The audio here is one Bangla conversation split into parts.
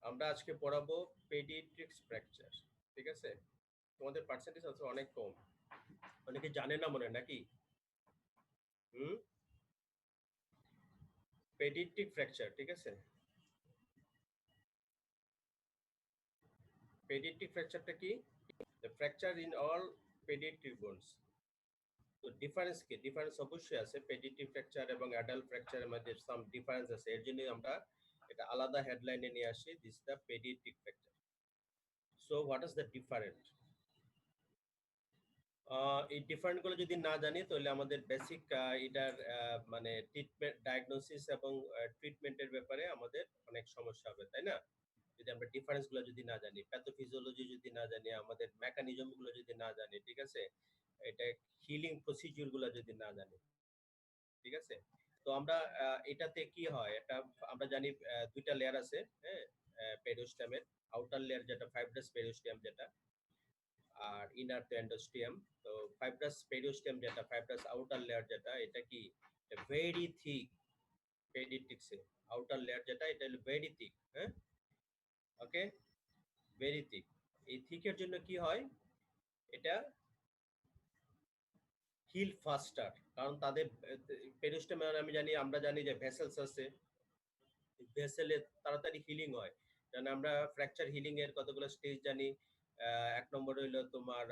আমরা আজকে পড়াবো পেডিয়াট্রিক্স ফ্র্যাকচার। ঠিক আছে, তোমাদের পার্সেন্টেজ আছে অনেক কম, অনেকে জানে না মনে হয় নাকি? পেডিয়াট্রিক ফ্র্যাকচার, ঠিক আছে। পেডিয়াট্রিক ফ্র্যাকচারটা কি? The fracture in all paediatric bones. তো ডিফারেন্স কি? ডিফারেন্স অবশ্যই আছে, পেডিয়াট্রিক ফ্র্যাকচার এবং অ্যাডাল্ট ফ্র্যাকচারের মধ্যে সাম ডিফারেন্স আছে। এর জন্যই আমরা এটা আলাদা হেডলাইনে নিয়ে আসি, this the paediatric fracture. So what is the different? এই ডিফারেন্ট গুলো যদি না জানি তাহলে আমাদের বেসিক এটার মানে ট্রিটমেন্ট, ডায়াগনোসিস এবং ট্রিটমেন্টের ব্যাপারে আমাদের অনেক সমস্যা হবে, তাই না? যদি আমরা ডিফারেন্স গুলো যদি না জানি, প্যাথোফিজিওলজি যদি না জানি, আমাদের মেকানিজম গুলো যদি না জানি, ঠিক আছে, এটা হিলিং প্রসিডিউর গুলো যদি না জানি, ঠিক আছে। তো আমরা এটাতে কি হয়, এটা আমরা জানি দুইটা লেয়ার আছে, হ্যাঁ, পেরিওস্টেমের আউটার লেয়ার যেটা ফাইব্রাস পেরিওস্টেম যেটা, আর ইনার টু এন্ডোস্টিয়াম। তো ফাইব্রাস পেরিওস্টেম যেটা, ফাইব্রাস আউটার লেয়ার যেটা, এটা কি ভেরি থিক। পেডিয়াট্রিক্সে আউটার লেয়ার যেটা, এটা হলো ভেরি থিক, হ্যাঁ, ওকে, ভেরি থিক। এই থিকের জন্য কি হয়, এটা হিল ফাস্টার, কারণ তাদের পেরিওস্টেমে আমি জানি, আমরা জানি যে ভেসেলস আছে, ভেসেলে তাড়াতাড়ি হিলিং হয়। কারণ আমরা ফ্র্যাকচার হিলিং এর কতগুলো স্টেজ জানি। এক নম্বর হইলো তোমার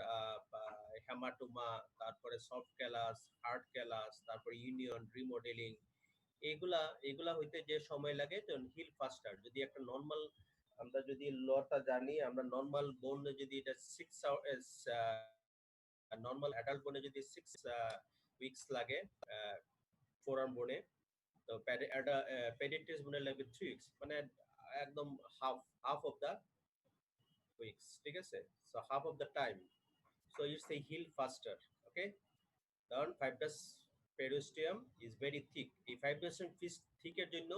হেমাটোমা, তারপরে সফট ক্যালাস, হার্ড ক্যালাস, তারপরে ইউনিয়ন, রিমডেলিং। এগুলা এগুলা হইতে যে সময় লাগে, হিল ফাস্টার। যদি একটা নর্মাল, আমরা যদি লটা জানি, আমরা নর্মাল বোন যদি এটা 6 নর্মাল অ্যাডাল্ট বোনে যদি 6 উইকস লাগে, ফোর আর্ম বোনে, তো পেডিয়াট্রিক্স বোনে লাগবে 3 উইকস, মানে একদম half half of the weeks, ঠিক আছে। So half of the time, so it's a heal faster, okay. কারণ fibrous periosteum is very thick. এই ফাইব্রাস থিকের জন্য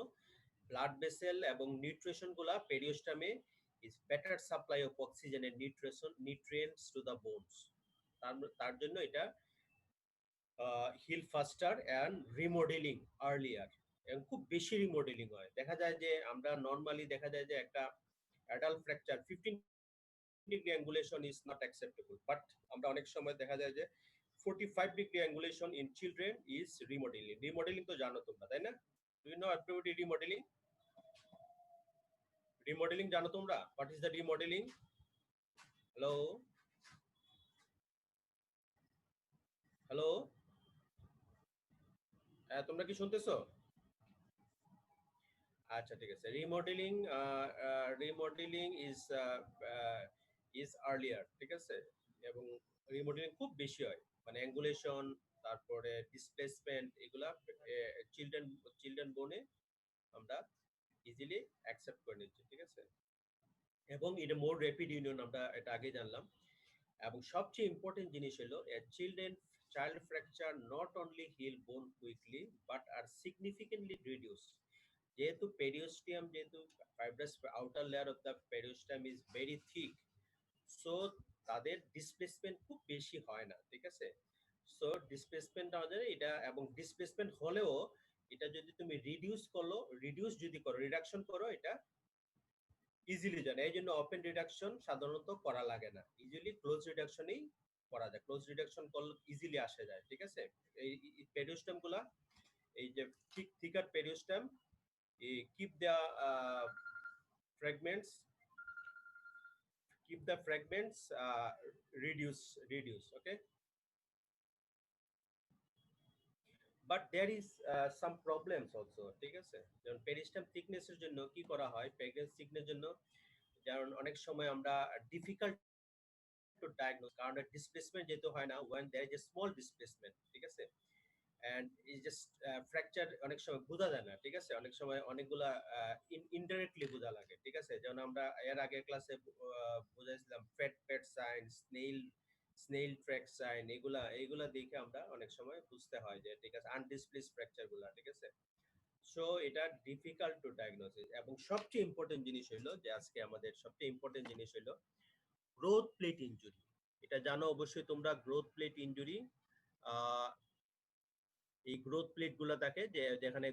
ব্লাড ভেসেল এবং নিউট্রিশন গুলা পেরিওস্টামে is better supply of oxygen and nutrients to the bones. তার জন্য এটা heal faster and remodeling earlier, এবং খুব বেশি রিমডেলিং হয়। দেখা যায় যে আমরা নর্মালি দেখা যায় যে একটা adult fracture 15 degree angulation is not acceptable, but আমরা অনেক সময় দেখা যায় যে 45 degree angulation in children is remodeling. Remodeling তো জানো তোমরা, তাই না? Do you know everybody remodeling? Remodeling জানো তোমরা? What is the remodeling? Hello hello, তোমরা কি শুনতেছো? আচ্ছা, ঠিক আছে। রিমডেলিং, রিমডেলিং ইজ আর্লিয়ার, ঠিক আছে। এবং রিমডেলিং খুব বেশি হয়, মানে অ্যাঙ্গুলেশন, তারপরে ডিসপ্লেসমেন্ট, এগুলা চিলড্রেন চিলড্রেন বোনে আমরা ইজিলি অ্যাকসেপ্ট করে নিচ্ছি, ঠিক আছে। এবং এটা মোর র্যাপিড ইউনিয়ন, আমরা এটা আগে জানলাম। এবং সবচেয়ে ইম্পর্টেন্ট জিনিস হলো child fracture not only heal bone quickly but are significantly reduced. যেহেতু পেরিওস্টিয়াম, যেহেতু fibrous outer layer of the periosteum is very thick, so তাদের ডিসপ্লেসমেন্ট খুব বেশি হয় না, ঠিক আছে। সো ডিসপ্লেসমেন্ট আমাদের এটা, এবং ডিসপ্লেসমেন্ট হলেও এটা যদি তুমি রিডিউস যদি করো, রিডাকশন করো, এটা ইজিলি জানে। এই জন্য ওপেন রিডাকশন সাধারণত করা লাগে না, ইজিলি ক্লোজ রিডাকশনই করা যায়। ক্লোজ রিডাকশন করলে ইজিলি আসে যায়, ঠিক আছে। এই পেরিওস্টেম গুলা, এই যে থিকার পেরিওস্টেম, keep the fragments reduce, okay. But there is some problems also, ঠিক আছে। যেমন পেরিস্টেম থিকনেসের জন্য কি করা হয়, প্রেগন্যান্সি থিকনেস জন্য যেমন অনেক সময় আমরা ডিফিকাল্ট টু ডায়াগনোস, কারণ ডিসপ্লেসমেন্ট যেহেতু হয় না, when there is a small displacement, ঠিক আছে, and is just ফ্র্যাকচার অনেক সময় বোঝা যায় না, ঠিক আছে। অনেক সময় অনেকগুলা ইনডাইরেক্টলি বোঝা লাগে, ঠিক আছে। যেমন আমরা এর আগে ক্লাসে বোঝাইছিলাম fat sign, snail track sign, এগুলা দেখে আমরা অনেক সময় বুঝতে হয় যে, ঠিক আছে, আনডিসপ্লেস ফ্র্যাকচার গুলা, ঠিক আছে। সো এটা ডিফিকাল্ট টু ডায়াগনোসিস। এবং সবচেয়ে ইম্পর্টেন্ট জিনিস হলো যে, আজকে আমাদের সবচেয়ে ইম্পর্টেন্ট জিনিস হলো গ্রোথ প্লেট ইনজুরি। এটা জানো অবশ্যই তোমরা, গ্রোথ প্লেট ইনজুরি। এই গ্রোথ প্লেট গুলা থাকে, যেখানে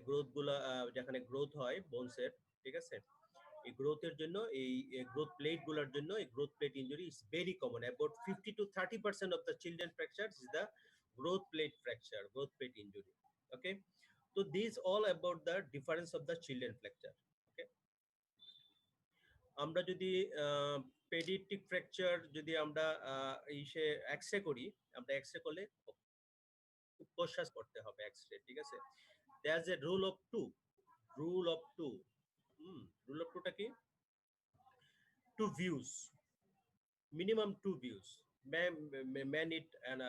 গ্রোথ হয় বোনসের, ঠিক আছে। এই গ্রোথের জন্য এই গ্রোথ প্লেট গুলোর জন্য এই growth plate injury is very common. About 50 to 30% of the children fracture is the growth plate fracture, growth plate injury. Okay, so these all about the difference of the children fracture. Okay, আমরা যদি পেডিয়াট্রিক ফ্র্যাকচার যদি আমরা ইসে এক্সরে করি, আমরা এক্সরে করলে খুব কোশ্বাস করতে হবে এক্সরে, ঠিক আছে। There is a rule of two, rule of two. Rule of টুটা কি? Two views, minimum 2 views, may need and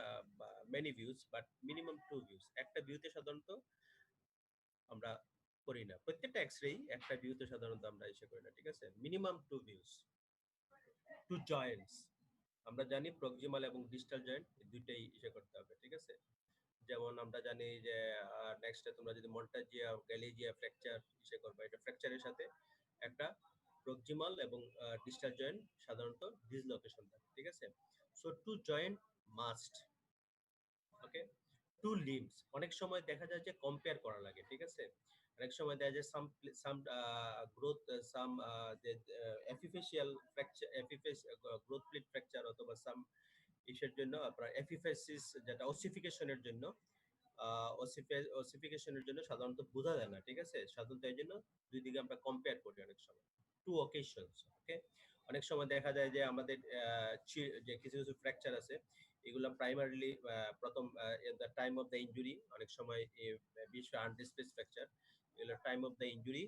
many views, but minimum 2 views। একটা ভিউতে সাধারণত আমরা করি না, প্রত্যেকটা এক্সরে একটা ভিউতে সাধারণত আমরা এসে করি না, ঠিক আছে। Minimum 2 views, 2 Joints. আমরা জানি প্রক্সিমাল এবং ডিস্টাল জয়েন্ট দুইটাই ইসে করতে হবে, ঠিক আছে। যেমন আমরা জানি যে নেক্সটে তোমরা যদি মন্টাজিয়া গ্যালিজিয়া ফ্র্যাকচার ইসে করবে, এটা ফ্র্যাকচারের সাথে একটা প্রক্সিমাল এবং ডিস্টাল জয়েন্ট সাধারণত ডিসলোকেশন থাকে, ঠিক আছে। So 2 joint must. Okay, 2 limbs অনেক সময় দেখা যায় যে কম্পেয়ার করা লাগে, ঠিক আছে। অনেক সময় দেখা যায় সাম গ্রোথ সাম এপিফেশিয়াল ফ্র্যাকচার, গ্রোথ প্লেট ফ্র্যাকচার অথবা সাম ইসের জন্য আপনার এপিফেসিস যেটা ওসিফিকেশনের জন্য ওসিফিকেশনের জন্য সাধারণত বোঝা যায় না, ঠিক আছে। সাধারণত এই জন্য দুই দিকে আমরা কম্পেয়ার করি অনেক সময়, 2 occasions। ওকে, অনেক সময় দেখা যায় যে আমাদের যে কিছু কিছু ফ্র্যাকচার আছে এগুলো প্রাইমারিলি প্রথম the time of the injury, অনেক সময় বিশেষ করে আনডিসপ্লেসড ফ্র্যাকচার এগুলো টাইম অফ দ্য ইনজুরি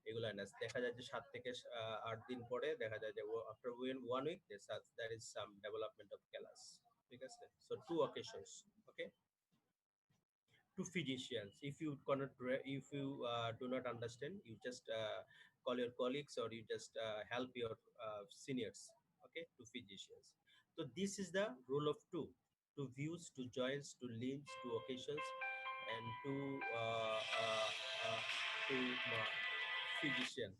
এগুলো দেখা যায় যে 7 থেকে 8 দিন পরে দেখা যায় যে after 1 week there is some development of callus, ঠিক আছে। So 2 occasions। Okay, to physicians, if you cannot, if you do not understand, you just call your colleagues or you just help your seniors. Okay, to physicians. So this is the rule of two views, 2 joints, 2 limbs, 2 occasions, and to physician।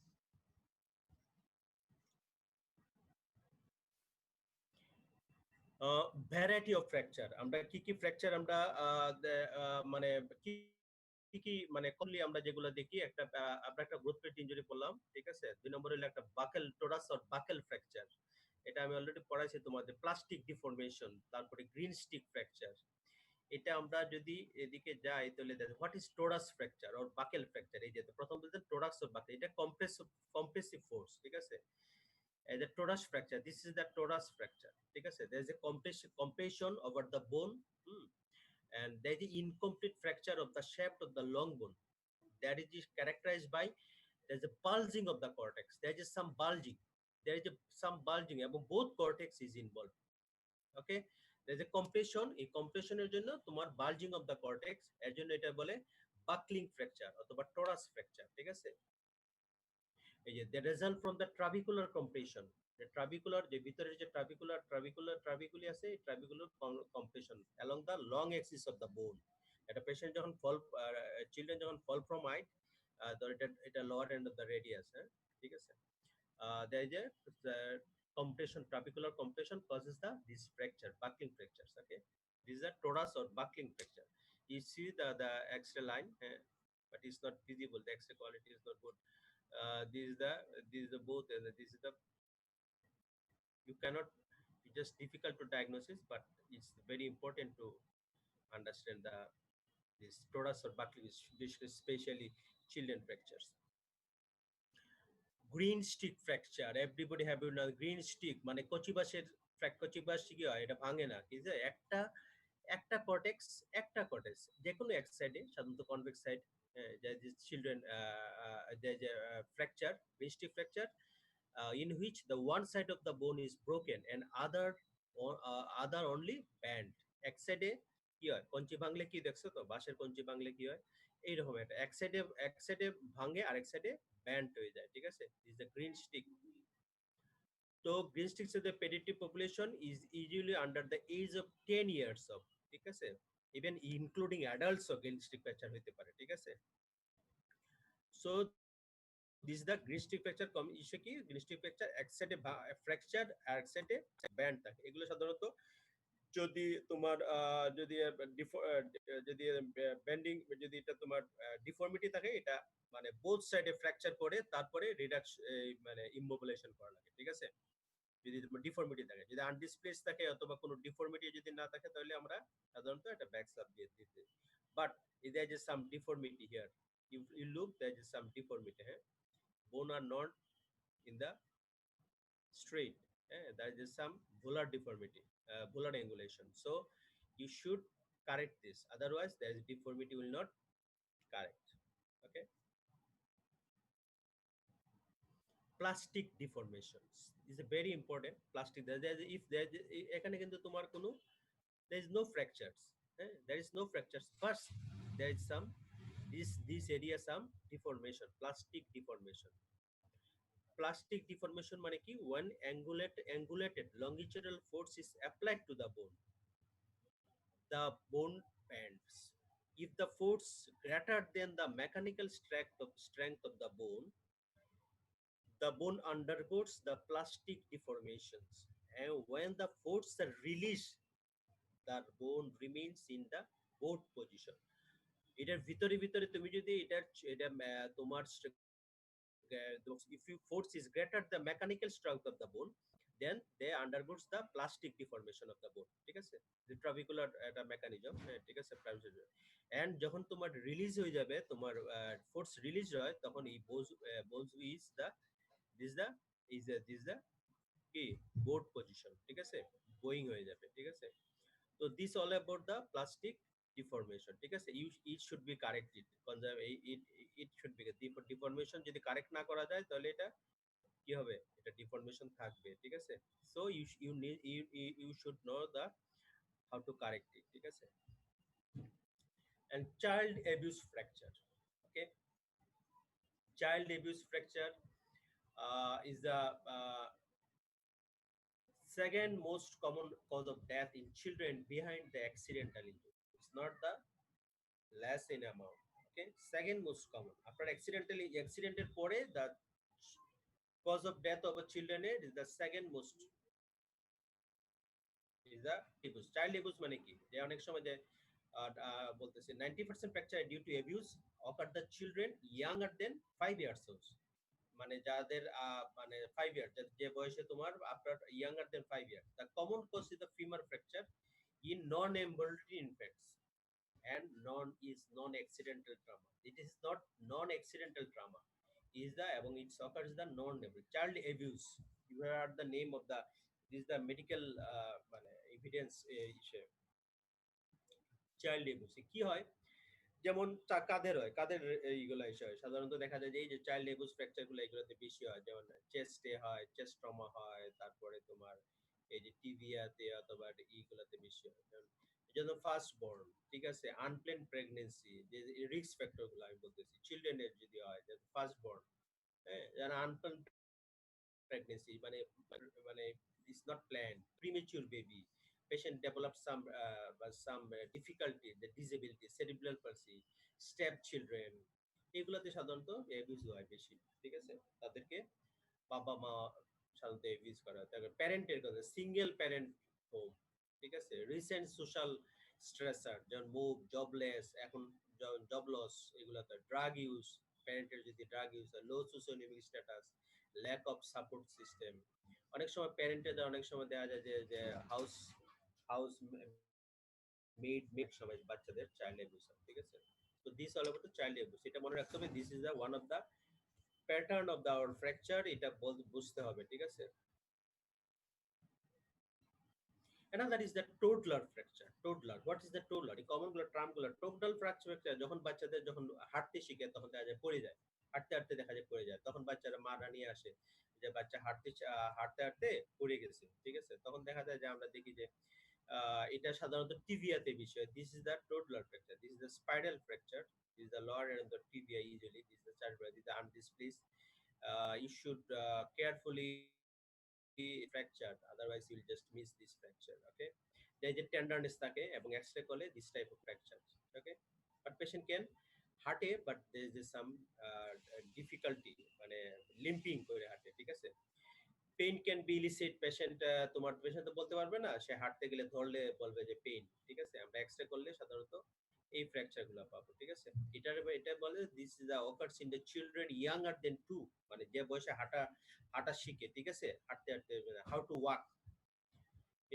Variety of fracture, আমরা কি কি ফ্র্যাকচার আমরা মানে কি কি মানে করলে আমরা যেগুলো দেখি, একটা আমরা একটা গ্রোথ প্লেট ইনজুরি করলাম, ঠিক আছে। 2 নম্বর হলো একটা buckle torus or buckle fracture, এটা আমি অলরেডি পড়াইছি তোমাদের। প্লাস্টিক ডিফর্মেশন, তারপরে গ্রিন স্টিক ফ্র্যাকচার। এটা আমরা যদি এদিকে যাই তাহলে what is torus fracture or buckle fracture. এই যে প্রথম বলতে টোরাস অর বাকেল, এটা কম্প্রেসিভ ফোর্স, ঠিক আছে। The torus fracture, this is the torus fracture, ঠিক আছে। there is a compression over the bone, and there is the incomplete fracture of the shaft of the long bone that is characterized by there is a bulging of the cortex, there is some bulging, some bulging এবং both cortex is involved। okay, there is a compression, এই কম্প্রেশনের জন্য তোমার bulging of the cortex, এর জন্য এটা বলে buckling fracture অথবা torus fracture, ঠিক আছে। এই যে the result from the trabecular compression, the trabecular যে ভিতরের যে ট্রাবিকুলি আছে, এই trabecular compression along the long axis of the bone। একটা পেশেন্ট যখন চিলড্রেন যখন ফল ফ্রম হাইট, ধর এটা lower end of the radius, হ্যাঁ, ঠিক আছে। there is a compression, trabecular compression causes this fracture, buckling fractures। okay, this is a torus or buckling fracture। you see the X-ray line, but it's not visible, the X-ray quality is not good। this is the both, and this is the, you cannot, it's just difficult to diagnosis, but it's very important to understand this torus or buckling, especially children fractures। Green stick fracture, everybody have you now green stick মানে কচিবাসের কচিবাস কি হয়, এটা ভাঙে না, কি যে একটা কর্টেক্স যে কোনো এক সাইডে, সাধারণত কনভেক্স সাইড, যে চিলড্রেন যে fracture, green stick fracture in which the one side of the bone is broken and other only bent। এক সাইডে কি হয়, কঞ্চি ভাঙলে কি দেখছো তো, বাঁশের কঞ্চি ভাঙলে কি হয়, এইরকম একটা এক সাইডে ভাঙে আর এক সাইডে ব্যান্ড হয়ে যায়, ঠিক আছে। This the green stick. তো গ্রিন স্টিক্স এর paediatric population is usually under the age of 10 years of, ঠিক আছে। ইভেন ইনক্লুডিং অ্যাডাল্টস ও গ্রিন স্টিক ফ্র্যাকচার হতে পারে, ঠিক আছে। So this is the green stick fracture ইসে কি, গ্রিন স্টিক ফ্র্যাকচার এক সাইডে ফ্র্যাকচার আর এক সাইডে ব্যান্ড থাকে। এগুলো সাধারণত যদি তোমার যদি যদি বেন্ডিং যদি এটা তোমার ডিফর্মিটি থাকে, এটা মানে বোথ সাইডে ফ্র্যাকচার করে তারপরে রিডাক্স মানে ইমোবিলাইজেশন করা লাগে, ঠিক আছে? যদি ডিফর্মিটি থাকে, যদি আনডিসপ্লেস থাকে অথবা কোনো ডিফর্মিটি যদি না থাকে, তাহলে আমরা সাধারণত একটা ব্যাক স্ল্যাপ দিয়ে দিতে। But there is some deformity here. You look, there is some deformity. Bone are not in the straight. There is some volar deformity, volar angulation. So you should correct this. Otherwise, there is deformity will not correct. Okay. Plastic deformations is a very important. Plastic. If there এখানে কিন্তু তোমার কোনো there is no fractures. There is no fractures. First, there is some this area some deformation, plastic deformation. Plastic deformation মানে কি? When angulated longitudinal force is applied to the bone bends. If the force greater than the mechanical strength of the bone undergoes the plastic deformations. And when the force are released, the bone remains in the board position. এটার ভিতরে ভিতরে তুমি যদি এটা তোমার if you force is greater the mechanical strength of the bone, then they undergoes the plastic deformation of the bone, ঠিক আছে? The trabecular একটা mechanism, ঠিক আছে? and যখন তোমার রিলিজ হয়ে যাবে, তোমার ফোর্স রিলিজ হয়, তখন এই bones is the this the this the কি বোর্ড পজিশন, ঠিক আছে? গোয়িং হয়ে যাবে, ঠিক আছে? তো this all about the plastic deformation, ঠিক আছে? It should be corrected, it should be deformation যদি কারেক্ট না করা যায়, তাহলে এটা কি হবে? এটা ডিফরমেশন থাকবে, ঠিক আছে? So you need you should know the how to correct it, ঠিক আছে? And child abuse fracture, okay? Child abuse fracture is the second most common cause of death in children behind the accidental injury. It's not the less in amount. Okay, second most common after accidental pore, the cause of death of a children is the second most is the abuse. Child abuse মানে কি? যে অনেক সময় যে বলতেছে 90% fracture due to abuse occur the children younger than 5 years old. মানে যাদের মানে 5 ইয়ার, যে বয়সে তোমার after younger then 5 year, the common cause is the femur fracture in non ambulatory infants and non accidental trauma. It is not non accidental trauma, is the এবং it occurs the non child abuse. You heard the name of the, this is the medical মানে evidence চাইল্ড abuse কি হয়? যেমন কাদের হয়, কাদের এইগুলো এসে হয় সাধারণত দেখা যায় যে এই যে চাইল্ড এবুস ফ্র্যাকচার গুলো এগুলোতে বেশি হয়, যেমন চেস্টে হয়, চেস্ট ট্রমা হয়, তারপরে তোমার এই যে টিবিয়াতে অথবা ইগুলাতে বেশি হয়। এই জন্য ফার্স্ট বর্ন, ঠিক আছে, আনপ্ল্যান্ড প্রেগনেন্সি, যে রিস্ক ফ্যাক্টর গুলো আমি বলতেছি, চিলড্রেনের যদি হয় ফার্স্ট বর্ন, হ্যাঁ, যারা আনপ্ল্যান্ড pregnancy মানে is not planned, premature baby, patient develops some difficulty, the disability, cerebral palsy, step children, এগুলোতে সাধারণত অ্যাবিউজ হয় বেশি, ঠিক আছে? তাদেরকে বাবা মা সাধারণত অ্যাবিউজ করা হয়। তারপর প্যারেন্টের কথা, সিঙ্গেল প্যারেন্ট হোম, ঠিক আছে? রিসেন্ট সোশ্যাল স্ট্রেসার, যেমন মুভ, জবলেস, এখন জব লস, এগুলোতে ড্রাগ ইউজ, প্যারেন্টের যদি ড্রাগ ইউজ হয়, low socioeconomic status, lack of support system. অনেক সময় প্যারেন্টের অনেক সময় দেখা যায় যে হাউস হাউস মেড সবাই বাচ্চাদের চাইল্ড অ্যাবিউজ হয়, ঠিক আছে? তো this all about child abuse, এটা মনে রাখতে হবে। This is the one of the pattern of the our fracture, এটা বুঝতে হবে, ঠিক আছে? Another is the toddler fracture. Toddler. What is the toddler? এই common গুলো টার্ম গুলো, toddler fracture যখন বাচ্চাদের যখন হাঁটতে শিখে, তখন দেখা যায় পড়ে যায়, হাঁটতে হাঁটতে দেখা যায় পড়ে যায়, তখন বাচ্চারা মারা নিয়ে আসে যে বাচ্চা হাঁটতে হাঁটতে পড়ে গেছে, ঠিক আছে? তখন দেখা যায় যে আমরা দেখি যে এটা সাধারণত টিবিয়াতে বিষয়। This is the toddler fracture. This is the spiral fracture. This is the lower end of the tibia usually. This is the cerebral. This is the undisplaced. You should carefully fractured, otherwise you will just miss this fracture. Okay, there is a tenderness থাকে এবং এক্সরে করলে this type of fracture. Okay, but patient can হাঁটে, but there is some difficulty, মানে লিম্পিং করে হাঁটে, ঠিক আছে? Pain can be illicit patient তোমার পেশেন্ট তো বলতে পারবে না, সে হাঁটতে গেলে ধরলে বলবে যে পেইন, ঠিক আছে? আমরা এক্সরে করলে সাধারণত এই ফ্র্যাকচার গুলো পাবো, ঠিক আছে? এটা বলে this is the occurs in the children younger then 2, মানে যে বয়সে হাঁটা হাঁটা শিখে, ঠিক আছে? হাঁটতে হাঁটতে how to walk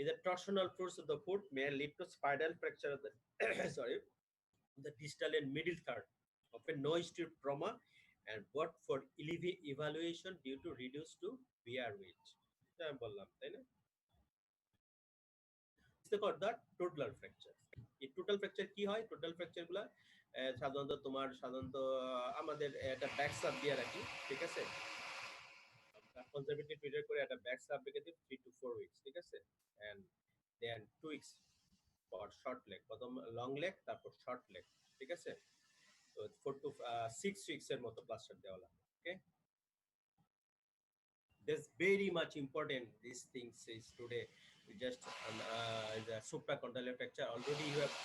is the torsional force of the foot may lead to spinal fracture of the sorry, the distal and middle third of a no-strip trauma, and what for evaluation due to reduced to wear weight. আমি বললাম তাই না? the total fracture. এই টোটাল ফ্র্যাকচার কি হয়? টোটাল ফ্র্যাকচার গুলা সাধারণত আমাদের একটা ব্যাক সাব দিয়ে রাখি, ঠিক আছে? কনজারভেটিভ পিরিয়ড করে একটা ব্যাক সাব রেখে দিই 3 to 4 weeks, ঠিক আছে? and then 2 weeks for short leg, প্রথম লং লেগ তারপর শর্ট লেগ, ঠিক আছে? তো 4 to 6 weeks এর মতো প্লাস্টার দেওয়া লাগে, ওকে? That's very much important. These things is today we just the supracondylar fracture. Already you have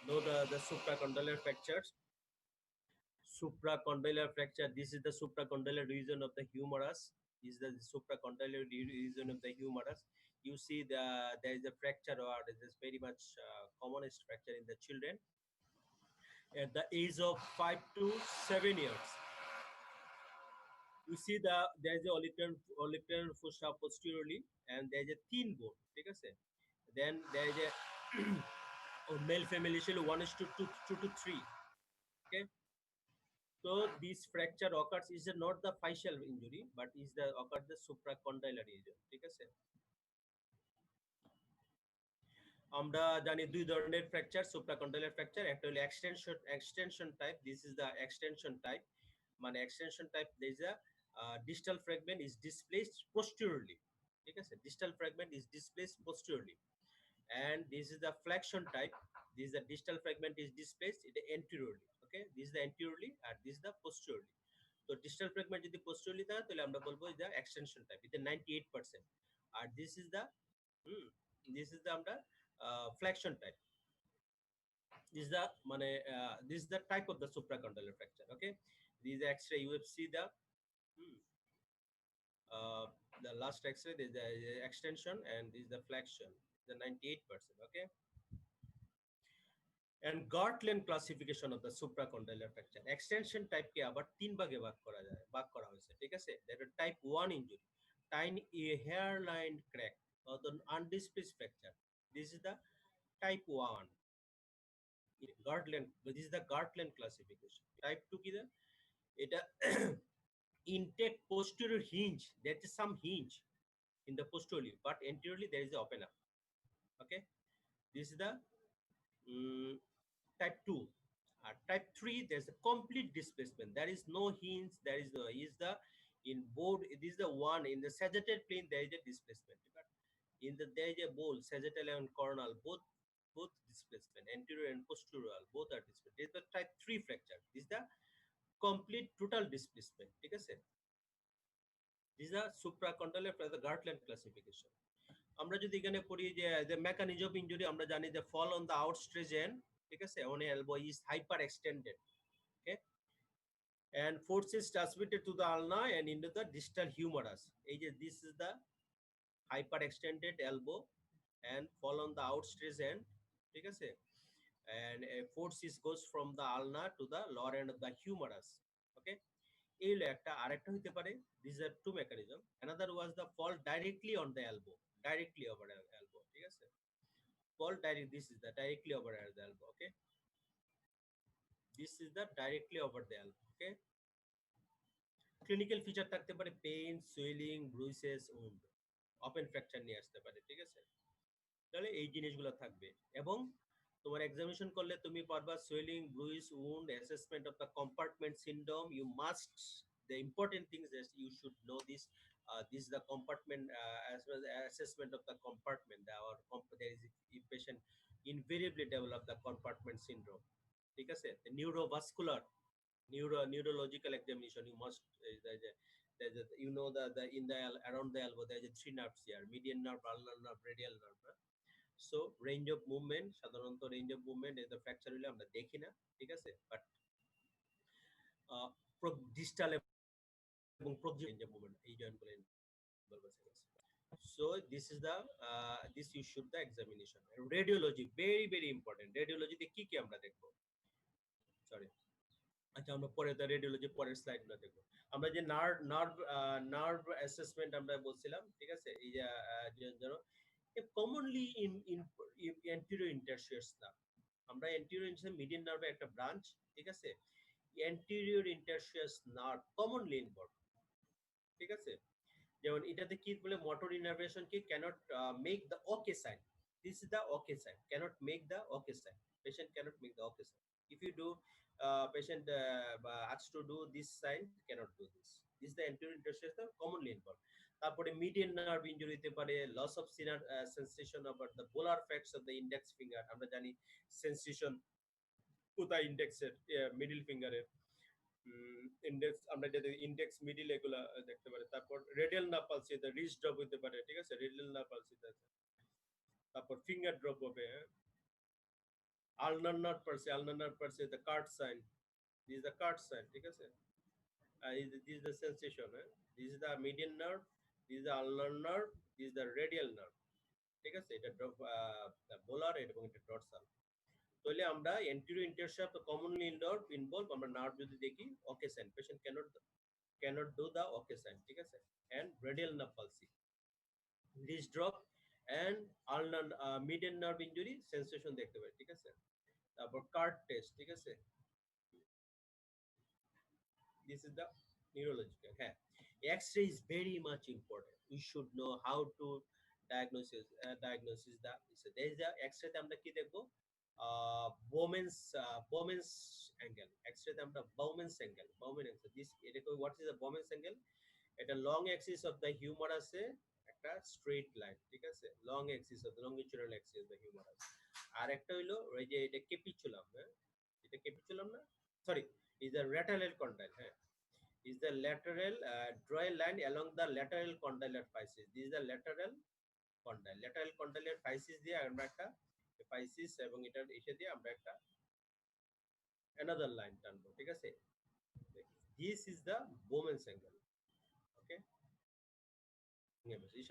know the supracondylar fractures. Supracondylar fracture. This is the supracondylar region of the humerus. Is the supracondylar region of the humerus. You see there is a fracture, or this is very much commonest fracture in the children at the age of 5 to 7 years. You see there is a olecranon fossa posteriorly, and there is a thin bone, ঠিক আছে? Then there is a male female ratio 1:2 to 3, okay? So this fracture occurs is not the facial injury, but is the occurs the supracondylar region, ঠিক আছে? আমরা জানি দুই ধরনের ফ্র্যাকচার, সুপ্রাকন্ডাইলার ফ্র্যাকচার। একটা হলো extension type, this is the extension type. মানে extension type there is a distal fragment is displaced posteriorly, ঠিক আছে? distal fragment is displaced posteriorly, and this is the flexion type. This is the distal fragment is displaced it anteriorly, okay? This is the anteriorly and this is the posteriorly. তো distal fragment যদি posteriorly থাকে তাহলে আমরা বলবো যে এক্সটেনশন টাইপ, এটা 98%, আর this is the আমরা flexion type. This is the this is the type of the supracondylar fracture, okay? This is the X-ray. You have see the last X-ray. There is the extension, and this is the flexion. The 98%, okay? And Gartland classification of the supracondylar fracture. Extension type কে আবার তিন ভাগে ভাগ করা হয়েছে, ঠিক আছে? That is type 1 injury, tiny hairline crack, or the undisplaced fracture. This is the type 1. Gartland, this is the Gartland classification. Type 2 কি? এটা intake posterior hinge. There is some hinge in the posteriorly, but anteriorly there is a open up. Okay, this is the type 2. Type 3, there's a complete displacement. There is no hinge. There is the in board. This is the one in the sagittal plane. There is a displacement. But in the there is a bowl, sagittal and coronal, both displacement, anterior and posterior, both are displaced. This is the type 3 fracture. This is the complete total displacement, ঠিক আছে? This is the supracondylar fracture, the Gartland classification. আমরা যদি এখানে পড়ি যে the mechanism of injury, আমরা জানি যে fall on the outstretched end, ঠিক আছে? On elbow is hyper extended, okay? And force is transmitted to the ulna and into the distal humerus. এই যে this is the hyper extended elbow and fall on the outstretched end, ঠিক আছে? And a force is goes from the ulna to the lower end of the humerus, okay? এই হলো একটা। আরেকটা হইতে পারে, these are two mechanism. Another was the fall directly on the elbow, directly over the elbow, ঠিক আছে? Fall direct, this is the directly over the elbow, okay? This is the directly over the elbow, okay? Clinical feature থাকতে পারে pain, swelling, bruises, wound, open fracture নিয়ে আসতে পারে, ঠিক আছে? তাহলে এই জিনিসগুলো থাকবে। এবং তোমার এক্সামিনেশন করলে তুমি পারবা swelling, bruise, wound, assessment of the compartment syndrome. You must, the important things that you should know this. This is the compartment as well as assessment of the compartment. There is a patient invariably develop the compartment syndrome, ঠিক আছে? The neurovascular, neurological examination, you must you know the in the around the elbow there is a 3 nerves here: median nerve, ulnar nerve, radial nerve. So range of movement, সাধারণত range of movement এই ফ্র্যাকচার হলে আমরা দেখি না, ঠিক আছে? বাট ডিস্টাল এবং প্রক্সিমাল রেঞ্জ অফ মুভমেন্ট এই জয়েন্ট বলেন বলবো So this is the this you should the examination. Radiology very very important. Radiology তে কি কি আমরা দেখব? সরি, আচ্ছা আমরা পরে the radiology পরের স্লাইড গুলো দেখব। আমরা যে নার্ভ অ্যাসেসমেন্ট আমরা বলছিলাম, ঠিক আছে? এই যে ধরো commonly in anterior interstitia nerve, আমরা anterior interstitia median nerve একটা ব্রাঞ্চ, ঠিক আছে? anterior interstitia nerve commonly involved, ঠিক আছে? যেমন এটাতে কি বলে, মোটর ইনারভেশন কি cannot make the okay sign, this is the okay sign, cannot make the okay sign, patient cannot make the okay sign, if you do patient asks to do this sign cannot do this, this is the anterior interstitial commonly involved. তারপরে median nerve injury হতে পারে, loss of sensation about the polar facts of the index finger, আমরা জানি sensation কোথায় ইন্ডেক্সের মিডল ফিঙ্গারের, ইন্ডেক্স আমরা যদি ইন্ডেক্স মিডল এগুলা দেখতে পারি। তারপর radial nerve palsy, wrist drop হতে পারে, ঠিক আছে? রেডিয়াল নার্ভ পালসি আছে। তারপর ফিঙ্গার ড্রপ হবে, ulnar nerve palsy the card sign, this is the card sign, ঠিক আছে? This is the sensation, this is the median nerve, this is the ulnar nerve, this is the radial nerve, ঠিক আছে? এটা ড্রপ বোলার এবং এটা ডরসাল। তাহলে আমরা anterior interstitia commonly involve আমরা নার্ভ যদি দেখি okay sign, patient cannot do the okay sign, ঠিক আছে? and radial nerve palsy, wrist drop and ulnar median nerve injury sensation দেখতে পাই, ঠিক আছে? তারপর কার্ড টেস্ট, ঠিক আছে? this is the neurological, হ্যাঁ। x-ray is very much important, we should know how to diagnosis the, there is the x-ray তে আমরা কি দেখব, Bowman's angle, x-ray তে আমরা Bowman's angle, this এটা what is the Bowman's angle, এটা লং অ্যাক্সিস অফ দ্য হিউমারাসে একটা স্ট্রেট লাইন, ঠিক আছে? Long axis of the longitudinal axis of the humerus. আর একটা হইলো ওই যে এটা ক্যাপিচুলাম, হ্যাঁ এটা ক্যাপিচুলাম না, sorry, is the lateral condyle, হ্যাঁ is the lateral draw a line along the lateral condylar physis, this is the lateral condylar physis দিয়ে আমরা একটা physis এবং এটার এসে দিয়ে আমরা একটা another line টানবো, ঠিক আছে? this is the Bowman's angle, okay?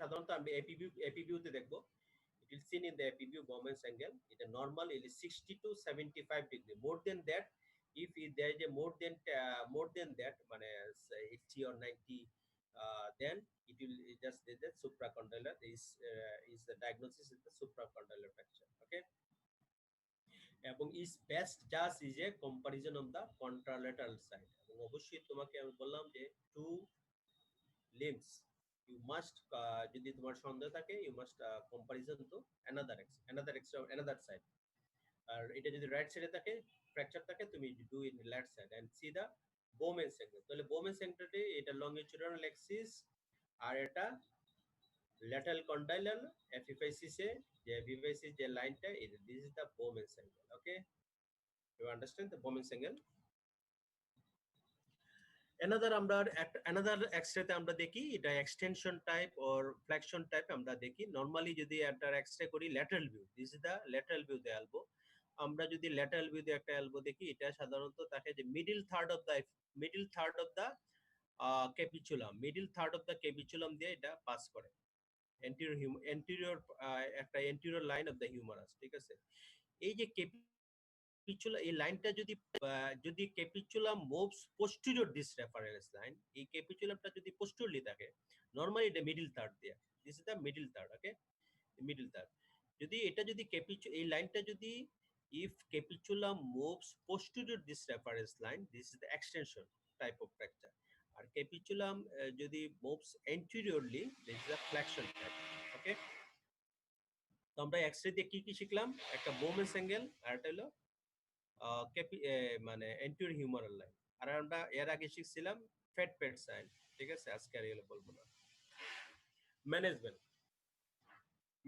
সাধারণত আমরা এপিভিউ তে দেখবো, it is seen in the epiview Bowman's angle, এটা normal it is 60 to 75 degree, more than that if there is a more than that মানে 80 or 90 then it will just the supracondylar is the diagnosis is the supracondylar fracture, okay? এবং is best just is a comparison of the contralateral side, এবং অবশ্যই তোমাকে আমি বললাম যে two limbs you must যদি তোমার সন্দেহ থাকে you must comparison to another side, আর এটা যদি রাইট সাইডে থাকে ফ্র্যাকচার থাকে তুমি do in left side and see the Bowman's angle, তাহলে Bowman's angle এটা লংগিচুডাল অ্যাক্সিস আর এটা ল্যাটারাল কন্ডাইলার এপিফাইসিসে যে এপিফাইসিস যে লাইনটা this is the Bowman's angle, okay? You understand the Bowman's angle? another x-ray তে আমরা দেখি এটা extension type or flexion type আমরা দেখি। নরমালি যদি একটা এক্স-রে করি lateral view, this is the lateral view the elbow, আমরা যদি ল্যাটারাল ভিউ দিয়ে একটা এলবো দেখি এটা সাধারণত থাকে যে middle third of the capitulum দিয়ে এটা পাস করে এন্টিরিয়র একটা anterior line of the humerus, ঠিক আছে? এই যে এই লাইনটা যদি capitulum moves posterior this reference line, এই ক্যাপিচুলামটা যদি পোস্টেরিয়রলি থাকে নরমালি এটা মিডল থার্ড দিয়ে, this is the middle third, okay? Middle third যদি এটা যদি এই লাইনটা যদি if capitulum moves posterior this reference line, this is the extension type of fracture, R capitulum যদি moves anteriorly, this is the flexion type, okay? তো আমরা এক্স-রে দিয়ে কি শিখলাম, একটা Bowman's angle আর এটা হলো মানে anterior humeral line, আর আমরা এর আগে শিখছিলাম ফ্যাট পেট সাইন, ঠিক আছে? আজকে আর এগুলো বলবো না।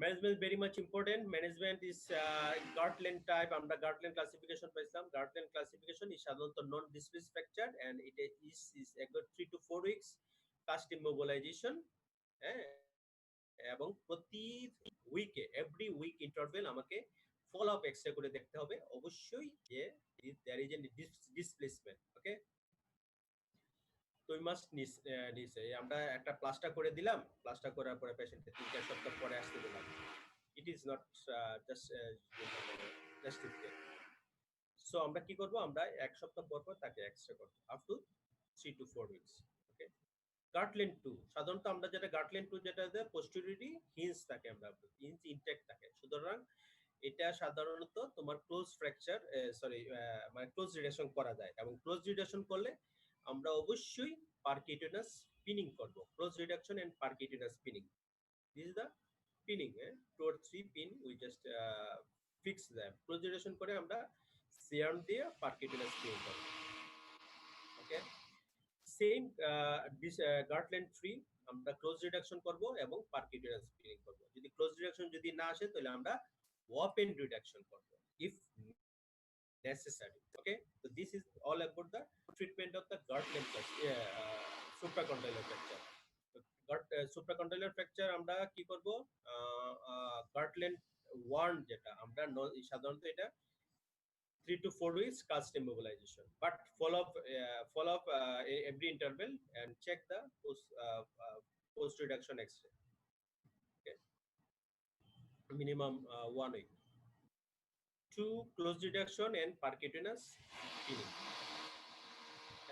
Management very much important. Management is Gartland type, আমরা Gartland classification পাইছিলাম। Gartland classification is সাধারণত non displaced fracture and it is a good 3 to 4 weeks cast immobilization, হ্যাঁ, এবং প্রতি উইকে এভরি উইক ইন্টারভেল আমাকে ফলো আপ এক্স-রে করে দেখতে হবে অবশ্যই যে there is a displacement, okay? 2 মাস নিছে আমরা একটা প্লাস্টার করে দিলাম, প্লাস্টার করার পরে পেশেন্টকে 3-4 সপ্তাহ পরে আসতে দিলাম। It is not just justification. So আমরা কি করব, আমরা 1 সপ্তাহ পর পর তাকে এক্সরে করব আপ টু 3 to 4 উইকস। ওকে। গার্টলেন 2 সাধারণত আমরা যেটা গার্টলেন 2 যেটা দেয় পোস্টেরিয়রি হিঞ্জ থাকে, আমরা হিঞ্জ ইনটেক্ট থাকে, সুতরাং এটা সাধারণত তোমার ক্লোজ ফ্র্যাকচার সরি মানে ক্লোজ রিডাকশন করা যায়, এবং ক্লোজ রিডাকশন করলে আমরা অবশ্যই পারকিউটেনাস পিনিং করব। Close reduction and percutaneous pinning, this is the pinning, 2 or 3 pin we just fix them. Close reduction করে আমরা সিয়াম দিয়ে পারকিউটেনাস পিনিং করব। ওকে। সেম দিস গার্টল্যান্ড 3 আমরা ক্লোজ রিডাকশন করব এবং পারকিউটেনাস পিনিং করব। যদি ক্লোজ রিডাকশন যদি না আসে তাহলে আমরা ওপেন রিডাকশন করব if necessary. Okay, so this is all about the treatment of the Gartland supracondylar fracture. supracondylar fracture আমরা কি করব, গার্টল্যান্ড 1 যেটা আমরা সাধারণত এটা 3 to 4 weeks cast immobilization, but follow up every interval and check the post reduction x-ray. Okay, minimum 1 week. 2 close reduction and percutaneous healing.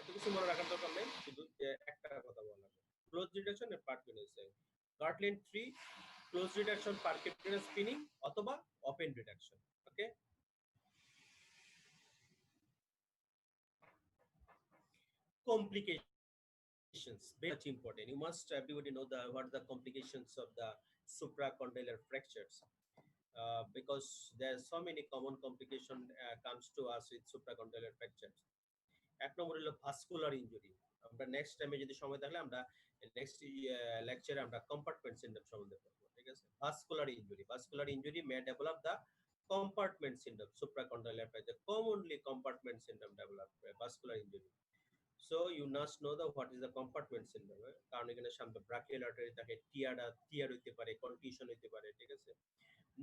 এত কিছু মনে রাখার দরকার নেই, শুধু একটা কথা বলা লাগবে, close reduction and percutaneous. Gartland 3 close reduction percutaneous pinning অথবা open reduction. Okay. Complications very much important. You must everybody know the what are the complications of the supracondylar fractures, because there are so many common complication comes to us with supracondylar fractures. এক নম্বর হলো ভাস্কুলার ইনজুরি। আমরা নেক্সট টাইমে যদি সময় থাকলে আমরা নেক্সট লেকচারে আমরা কম্পার্টমেন্ট সিনড্রোম সম্বন্ধে পড়বো, ঠিক আছে। Vascular injury may develop the compartment syndrome supracondylar fracture, commonly compartment syndrome develop vascular injury. So you must know the what is the compartment syndrome, কারণ এখানে সামনে ব্রাকিয়াল আর্টারি থাকে, টিয়ার হইতে পারে, কনটিউশন হইতে পারে, ঠিক আছে।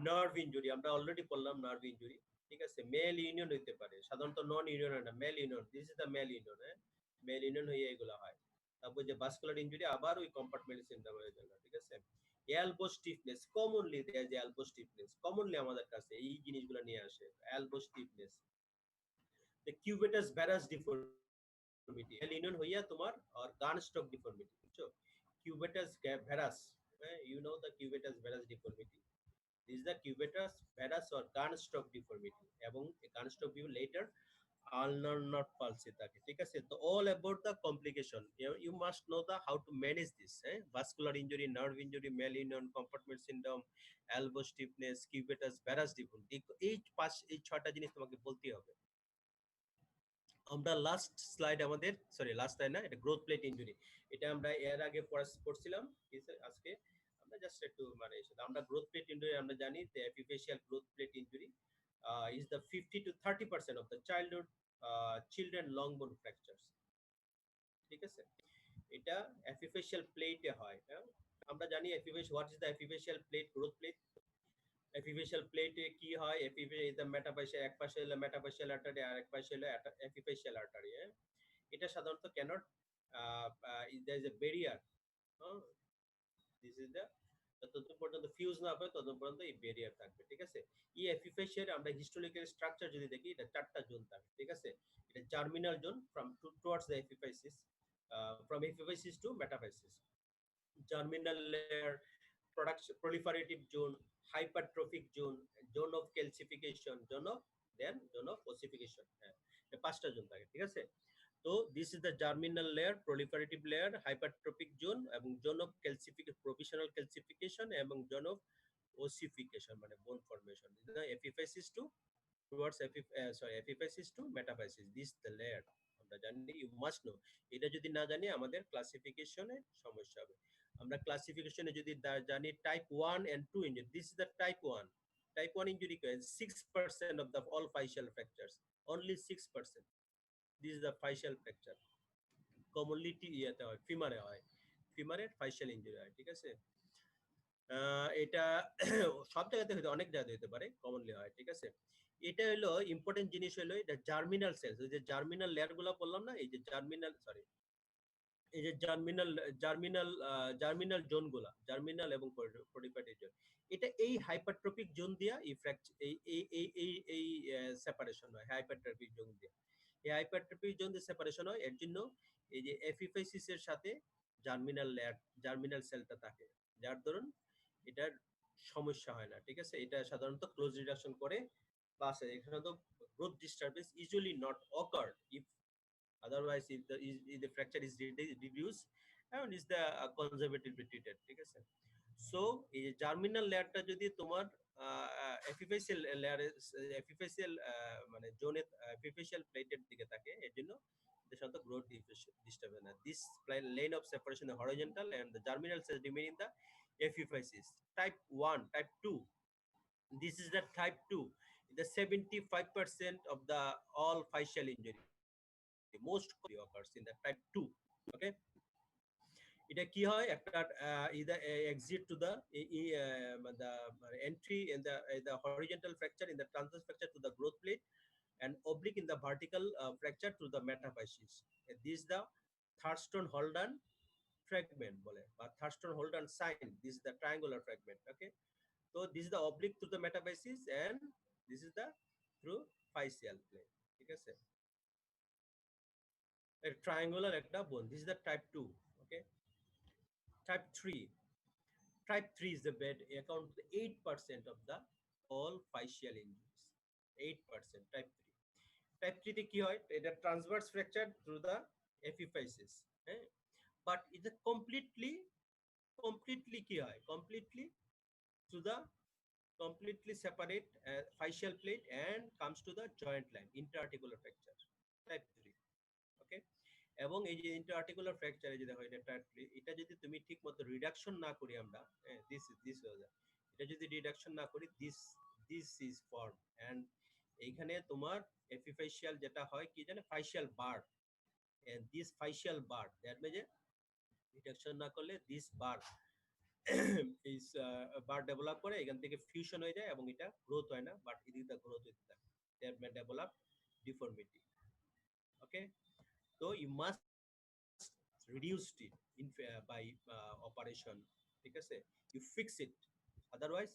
নার্ভ ইনজুরি আমরা অলরেডি পড়লাম, নার্ভ ইনজুরি, ঠিক আছে। মেল ইউনিয়ন হইতে পারে, সাধারণত নন ইউনিয়ন না, malunion, this is the malunion, malunion হয়ে এগুলো হয়। তারপর যে ভাস্কুলার ইনজুরি আবার ওই কম্পার্টমেন্ট সিনড্রোম হয়ে গেল, ঠিক আছে। এলবো স্টিফনেস, কমনলি দেয়ার যে এলবো স্টিফনেস, কমনলি আমাদের কাছে এই জিনিসগুলো নিয়ে আসে, elbow stiffness. The cubitus varus deformity, malunion হইয়া তোমার আর গান স্টক ডিফর্মিটি, বুঝছো। Cubitus varus, you know the cubitus varus deformity. This is the cubitus varus or Garnstock deformity, এবং Garnstock view later ulnar not palsy থাকে, ঠিক আছে। তো all about the complication, you must know the how to manage this, vascular injury, nerve injury, malunion, compartment syndrome, elbow stiffness, cubitus varus deformity, এই 6টা জিনিস তোমাকে বলতে হবে। আমরা লাস্ট স্লাইড আমাদের সরি লাস্ট স্লাইড না, এটা গ্রোথ প্লেট ইনজুরি, এটা আমরা এর আগে পড়ছিলাম, আজকে আমরা জাস্ট একটু মানে আমরা গ্রোথ প্লেট ইনজুরি আমরা জানি যে epiphyseal growth plate injury is the 50 to 30% of the children long bone fractures, ঠিক আছে। এটা এপিফেশিয়াল প্লেটে হয়, আমরা জানি epiphyseal, what is the epiphyseal plate, growth plate. Epiphyseal প্লেটে কি হয়, মেটাফেশিয়াল, এক পাশে হলো মেটাফেশিয়াল আর্টারি আর এক পাশে হলো এপিফেশিয়াল আর্টারি। এটা সাধারণত cannot there is a barrier, this is the ততক্ষণ পর্যন্ত ফিউজ না হবে ততক্ষণ পর্যন্ত এই ব্যারিয়ার থাকবে, ঠিক আছে। এই এপিফেশিয়াল আমরা হিস্টোরিক্যাল স্ট্রাকচার যদি দেখি, এটা 4টা জোন থাকে, ঠিক আছে। এটা germinal zone from towards the epiphysis, from epiphysis to metaphysis, germinal layer, proliferative zone, hypertrophic zone, zone of calcification, zone of ossification, এই 5টা জোন থাকে, ঠিক আছে। তো this is the germinal layer, proliferative layer, hypertrophic zone এবং zone of calcification, provisional calcification এবং জোন অফ ওসিফিকেশন মানে bone formation, epiphysis to towards epiphysis to metaphysis, this the layer আমরা জানি, ইউ মাস্ট নো। এটা যদি না জানি আমাদের ক্লাসিফিকেশনে সমস্যা হবে। আমরা ক্লাসিফিকেশনে যদি জানি type 1 and 2 injury, this is the type 1। Type 1 injury 6% of the all facial fractures, only 6%, this is the facial fracture, commonly ইয়েতে হয়, ফিমারে হয়, ফিমারের ফাইশিয়াল ইনজুরি হয়, ঠিক আছে। এটা সব জায়গাতে হতে, অনেক জায়গাতে হতে পারে, কমনলি হয়, ঠিক আছে। এটা হলো ইম্পর্টেন্ট জিনিস হলো এটা জার্মিনাল সেলস, ওই যে জার্মিনাল লেয়ার গুলো বললাম না, এই যে জার্মিনাল এই যে জার্মিনাল জোনগুলা, জার্মিনাল এবং পরিপাটি জোন, এটা এই হাইপারট্রপিক জোন দিয়া এই এই সেপারেশন হয় হাইপারট্রপিক জোন দিয়া। এই হাইপারট্রপিক জোন দিয়ে সেপারেশন হয়, এর জন্য এই যে এপিফাইসিস এর সাথে জার্মিনাল লেয়ার, জার্মিনাল সেলটা থাকে, যার ধরুন এটার সমস্যা হয় না। ঠিক আছে, এটা সাধারণত ক্লোজ রিডাকশন করে বাসে, এখানে তো growth disturbance usually not ochre if otherwise if the fracture is reduced and is the conservatively treated। ঠিক আছে, সো এই যে জার্মিনাল লেয়ারটা যদি তোমার এপিফেসিয়াল লেয়ারে, এপিফেসিয়াল মানে জোনে, এপিফেসিয়াল প্লেটের দিকে থাকে, এর জন্য সাধারণত গ্রোথ ডিস্টার্ব হয় না। This lane of separation is horizontal and the germinal cells remain in the epiphysis। Type 1, type 2, this is the type 2, the 75% of the all facial injury most commonly occurs in the type 2। okay, এটা কি হয়, একটা either exit to the entry in the horizontal fracture in the transverse fracture to the growth plate and oblique in the vertical fracture to the metaphysis। This is the Thurston Holden fragment বলে বা Thurston Holden sign। This is the triangular fragment। okay, so this is the oblique to the metaphysis and this is the through facial plane। ঠিক আছে, a triangular একটা বোন, this is the type 2। okay, type 3, type 3 is the bed account 8% of the all facial injuries, 8% type 3। type 3 তে কি হয়, এটা transverse fracture through the epiphysis, হ্যাঁ, but এটা completely কি হয়, completely to the completely separate facial plate and comes to the joint line, interarticular fracture type 3। ওকে, এবং এই যে ইন্টারআর্টিকুলার ফ্র্যাকচারে যেটা হয়, এটা যদি তুমি ঠিক মতো রিডাকশন না করি আমরা, দিস হয়ে যায়, এটা যদি রিডাকশন না করি দিস ইজ ফর্ম এন্ড এইখানে তোমার এপিফাইশিয়াল যেটা হয় কি জানে, physeal bar, and this physeal bar that means reduction না করলে this bar is bar develop করে, এখান থেকে ফিউশন হয়ে যায় এবং এটা গ্রোথ হয় না, বাট এদিকে গ্রোথ হইতে থাকে, that may develop deformity. Okay, so you must reduced it in by operation। ঠিক আছে, you fix it, otherwise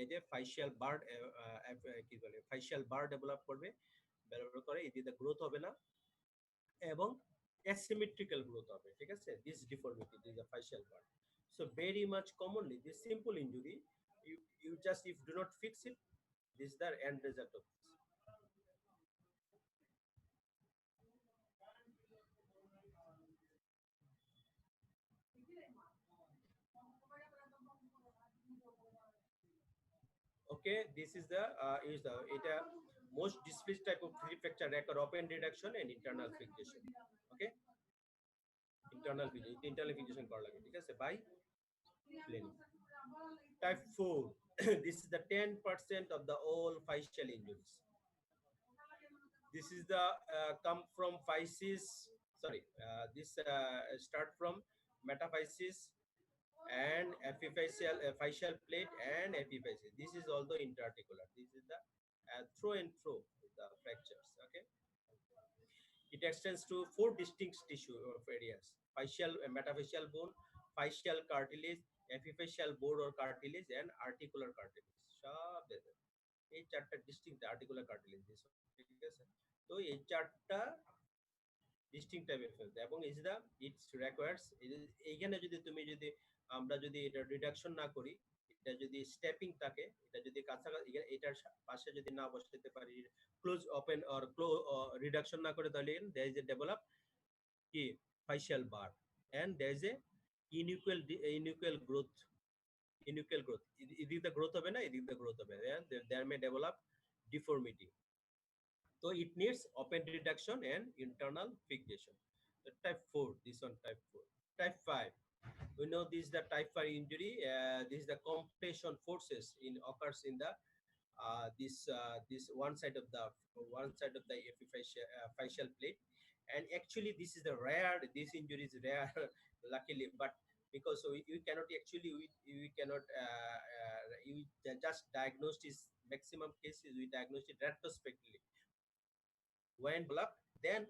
এই যে ফাইশিয়াল বার কি বলে ফাইশিয়াল বার ডেভেলপ করবে, ডেভেলপ করে এদিকে গ্রোথ হবে না এবং asymmetrical growth হবে। ঠিক আছে, this deformity, this is a facial bar। so very much commonly this simple injury, you just if do not fix it, this is the end result of this। okay, this is the এটা most displaced type of three fracture record open reduction and internal fixation। okay, internal fixation করা লাগে, ঠিক আছে, by plane। type 4 this is the 10% of the all facial injuries। this is the come from physis, sorry, this start from metaphysis and epiphyseal facial plate and epiphysis, this is also interarticular, this is the through and through the fractures। okay, it extends to four distinct tissue of areas: facial and metaphyseal bone, facial cartilage, epiphyseal board or cartilage, and articular cartilage। সব এই চারটা ডিস্টিংক্ট আর্টিকুলার কার্টিলেজ, ঠিক আছে, তো এই চারটা ডিস্টিংক্ট টাইপের ফেলতে, এবং ইজ দা ইটস রিকোয়ার্স, এইখানে যদি তুমি যদি আমরা যদি এটা রিডাকশন না করি, এটা যদি স্টেপিং থাকে, এটা যদি কাছাকাছি এটার পাশে যদি না বসাতে পারি, ক্লোজ ওপেন অর রিডাকশন না করে, তাহলে দেয়ার ইজ এ ডেভেলপ কি physeal bar and there is a unequal growth, unequal growth, এদিকে গ্রোথ হবে না, এদিকে গ্রোথ হবে, there may develop deformity. So it needs open reduction and internal fixation। So type 4, this one type 4। Type 5, we know this is the type 5 injury, this is the compression forces in occurs in the this one side of the facial plate, and actually this is the rare, this injury is rare luckily, but because we cannot actually we cannot you just diagnose this, maximum cases we diagnose it retrospectively, when developed then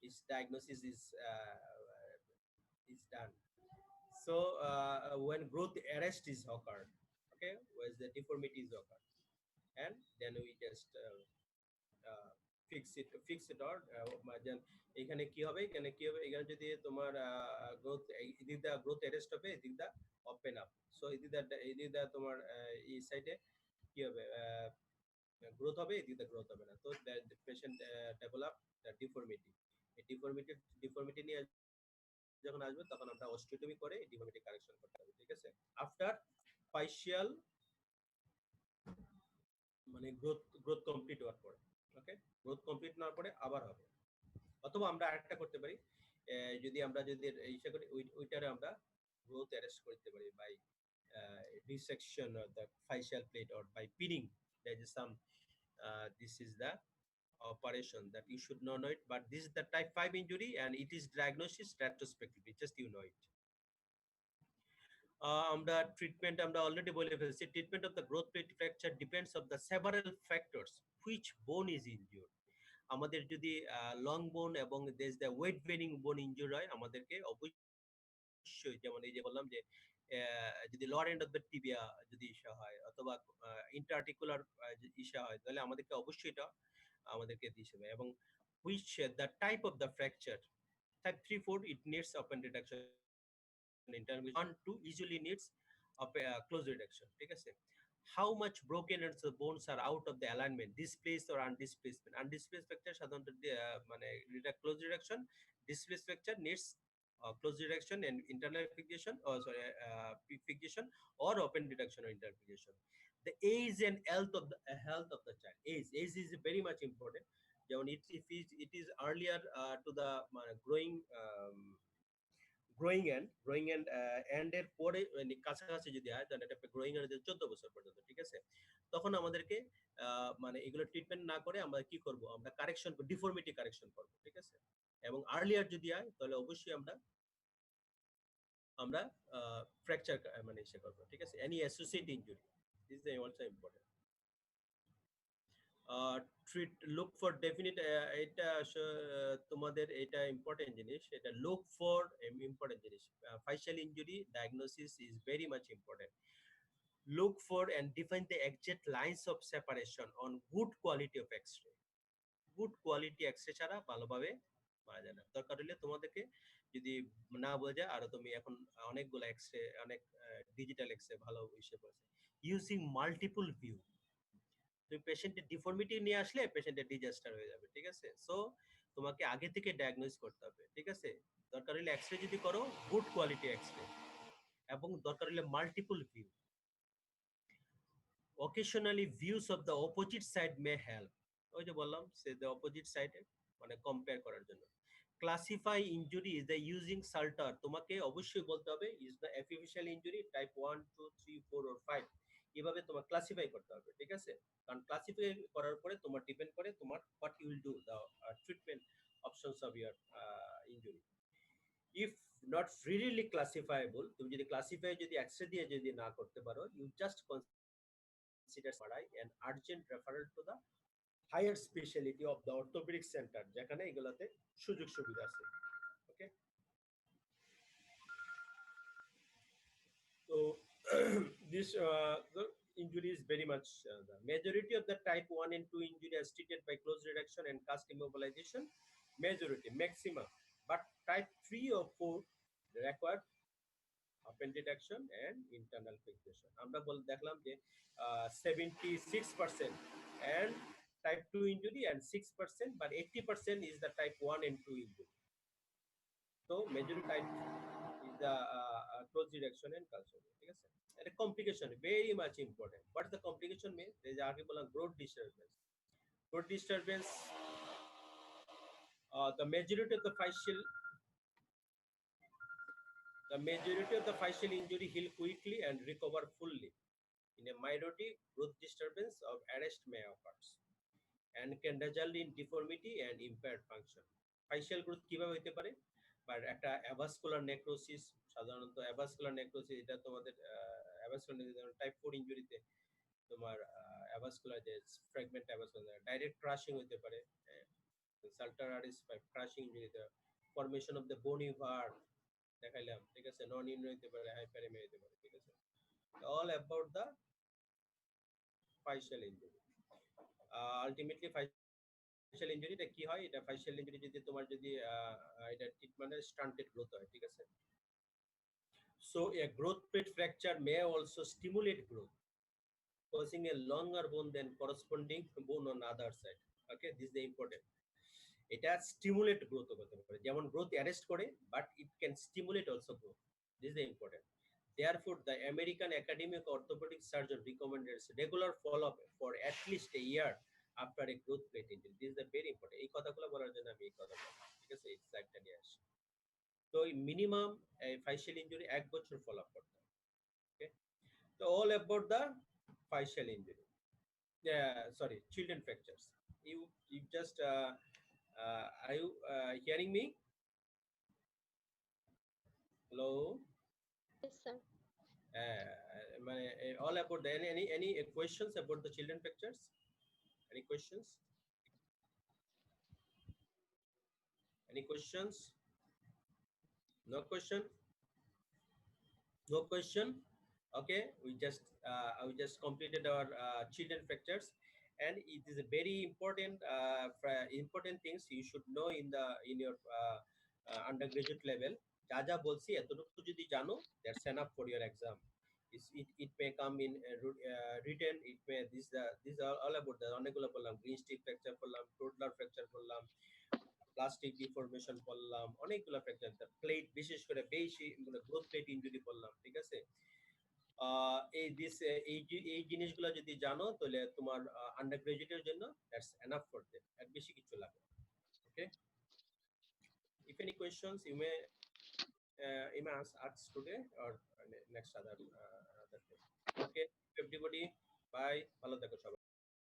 its diagnosis is is done. So when growth arrest is occurred, okay, where the deformity is occurred, and then we just fix it or then এখানে কি হবে, এখানে কি হবে, এখানে যদি তোমার গ্রোথ এদিক দা গ্রোথ অ্যারেস্ট হবে, এদিক দা ওপেন আপ। সো এদিক দা তোমার এই সাইডে কি হবে, গ্রোথ হবে, এদিক দা গ্রোথ হবে না। তো পেশেন্ট ডেভেলপ ডিফর্মিটি। এই ডিফর্মিটি নিয়ে যখন আসবে তখন আমরা অস্টিওটমি করে ডিফর্মিটি কারেকশন করতে হবে, ঠিক আছে। আফটার ফাইশিয়াল মানে গ্রোথ কমপ্লিট হওয়ার পরে, ওকে, গ্রোথ কমপ্লিট হওয়ার পরে আবার হবে। অথবা আমরা আরেকটা করতে পারি, যদি ইচ্ছা করি ওইটারে আমরা গ্রোথ অ্যারেস্ট করতে পারি by dissection of the facial plate or by pinning. There is some this is the operation that you should not know it, but this is the type 5 injury and it is diagnosis retrospectively, just you know it. আমরা ট্রিটমেন্ট আমরা অলরেডি বলে ফেলছি, treatment of the growth plate fracture depends of the several factors which বোন ইজ ইনজিউরড। আমাদের যদি লং বোন এবং দেশ দ্য ওয়েট বেরিং বোন ইনজিউর হয়, আমাদেরকে অবশ্যই যেমন এই যে বললাম যে যদি lower end of the tibia যদি ইসা হয় অথবা ইন্টারআর্টিকুলার ইসা হয়, তাহলে আমাদেরকে অবশ্যই এটা আমাদেরকে দিতে হবে। এবং which the type of the fracture, type 3 4 it needs open reduction intervention, 1 2 usually needs close reduction, ঠিক আছে। How much broken and the bones are out of the alignment, displaced or undisplaced? Undisplaced fracture সাধারণত মানে close reduction, displaced fracture needs close reduction and internal fixation, or sorry, fixation or open reduction or internal fixation. The age and health of the child. Age is very much important. যেমন it is earlier to the growing end এর পরে কাছাকাছি যদি হয়, তাহলে এটা গ্রোয়িং এর 14 বছর পর্যন্ত, ঠিক আছে। তখন আমাদেরকে মানে এগুলো ট্রিটমেন্ট না করে আমরা কি করব, আমরা কারেকশন ডিফর্মিটি কারেকশন করব, ঠিক আছে। এবং আর্লিয়ার যদি হয় তাহলে অবশ্যই আমরা ফ্র্যাকচার মানে ইসে করব, ঠিক আছে। Any associate injury this is also important. Look for definite, এটা তোমাদের এটা ইম্পর্টেন্ট জিনিস, এটা লুক ফর ইম্পর্টেন্ট জিনিস। Physeal injury diagnosis is very much important. Look for and define the exact lines of separation on good quality of X-ray. Good quality X-ray ছাড়া ভালোভাবে মারা যায় না। দরকার হলে তোমাদেরকে যদি না বোঝা, আর তুমি এখন অনেকগুলো এক্সরে, অনেক ডিজিটাল এক্সরে ভালো হিসেবে পড়েছে, ইউজিং মাল্টিপল ভিউ। তুমি পেশেন্টের ডিফর্মিটি নিয়ে আসলে পেশেন্টের ডিজাস্টার হয়ে যাবে, ঠিক আছে। সো তোমাকে আগে থেকে ডায়াগনোজ করতে হবে, ঠিক আছে। দরকার হলে এক্সরে যদি করো, গুড কোয়ালিটি এক্সরে, এবং দরকার হলে multiple view. occasionally views of the opposite side may help, ওই যে বললাম সে the opposite side মানে কম্পেয়ার করার জন্য। classify injury is the using salter, তোমাকে অবশ্যই বলতে হবে is the epiphyseal injury type 1 2 3 4 or 5, এভাবে তোমার ক্লাসিফাই করতে হবে, ঠিক আছে। কারণ ক্লাসিফাই করার পরে তোমার ডিপেন্ড করে তোমার what you will do the treatment options of your injury. if not really classifiable, তুমি যদি ক্লাসিফাই যদি এক্সরে দিয়ে যদি না করতে পারো, you just consider an urgent referral to the higher specialty of the orthopedic center, যেখানে এগুলাতে সুযোগ সুবিধা আছে, ওকে। So this the injury is very much the majority of the type 1 and 2 injury is treated by close reduction and cast immobilization, majority maximum, but type 3 or 4 require open reduction and internal fixation. আমরা দেখলাম যে 76% and type 2 injury and 6%, but 80% is the type 1 and 2 injury. So majority type is the close reduction and culture, ঠিক আছে। এটা complication very much important. What is the complication mean? এই যে আগে বললাম growth disturbance. Growth disturbance, the majority of the facial injury heal quickly and recover fully. In a minority, growth disturbance of arrest may occur and can result in deformity and impaired function. Facial growth কিভাবে হতে পারে, বা একটা অ্যাভাসকুলার নেক্রোসিস, সাধারণত অ্যাভাসকুলার নেক্রোসিস, এটা তোমাদের অ্যাভাসকুলার টাইপ 4 ইনজুরিতে তোমার অ্যাভাসকুলার যে ফ্র্যাগমেন্ট অ্যাভাসকুলার ডাইরেক্ট ক্রাশিং হতে পারে, সাল্টারারিস ক্রাশিং ইনজুরিতে formation of the bony bar, দেখাইলাম, ঠিক আছে, নন ইমিউনো হতে পারে, হাইপারএমিয়া হতে পারে, ঠিক আছে। All about the physeal injury. Ultimately physeal ইনজুরিটা কি হয়, এটা ফাইশিয়াল ইনজুরি যদি তোমার যদি এটা ট্রিটমেন্টের স্টান্টেড গ্রোথ হয়, ঠিক আছে। So A growth plate fracture may also stimulate growth, causing a longer bone than corresponding bone on other side. Okay, this is the important. এটা স্টিমুলেট গ্রোথ করতে পারে, যেমন গ্রোথ অ্যারেস্ট করে, but it can stimulate also growth. This is important. Therefore, the American Academy of Orthopedic Surgeon recommends regular follow-up for at least a year after a growth plate injury. This is the very important. এই কথাগুলো বলার জন্য আমি এই কথা বললাম, ঠিক আছে, এই স্লাইডটা নিয়ে আসি। তো মিনিমাম ফাইশিয়াল ইনজুরি 1 বছর ফলো আপ করতে হবে। ওকে, তো all about the physeal injury, sorry, children fractures. You just are you hearing me? Hello. Yes, sir. All about the any questions about the children fractures? Any questions? Any questions? No question. No question. Okay, we just completed our children fractures, and it is a very important important things you should know in your undergraduate level. যা যা বলছি এতটুকু যদি জানো, that's enough for your exam. It may come in written, it may these are all about the অনেকগুলো বললাম, গ্রিন স্টিক ফ্র্যাকচার করলাম, টোডলার ফ্র্যাকচার করলাম, প্লাস্টিক ডিফরমেশন করলাম, অনেকগুলো ফ্র্যাকচার, প্লেট বিশেষ করে বেশি গ্রোথ প্লেট ইনজুরি করলাম, ঠিক আছে। এই জিনিসগুলো যদি জানো তাহলে তোমার আন্ডার গ্রাজুয়েটের জন্য দ্যাটস এনাফ ফর দেম, এর বেশি কিছু লাগবে। ওকে, if any questions you may ask today or next other day. Okay, everybody, bye, ভালো থেকো সবাই।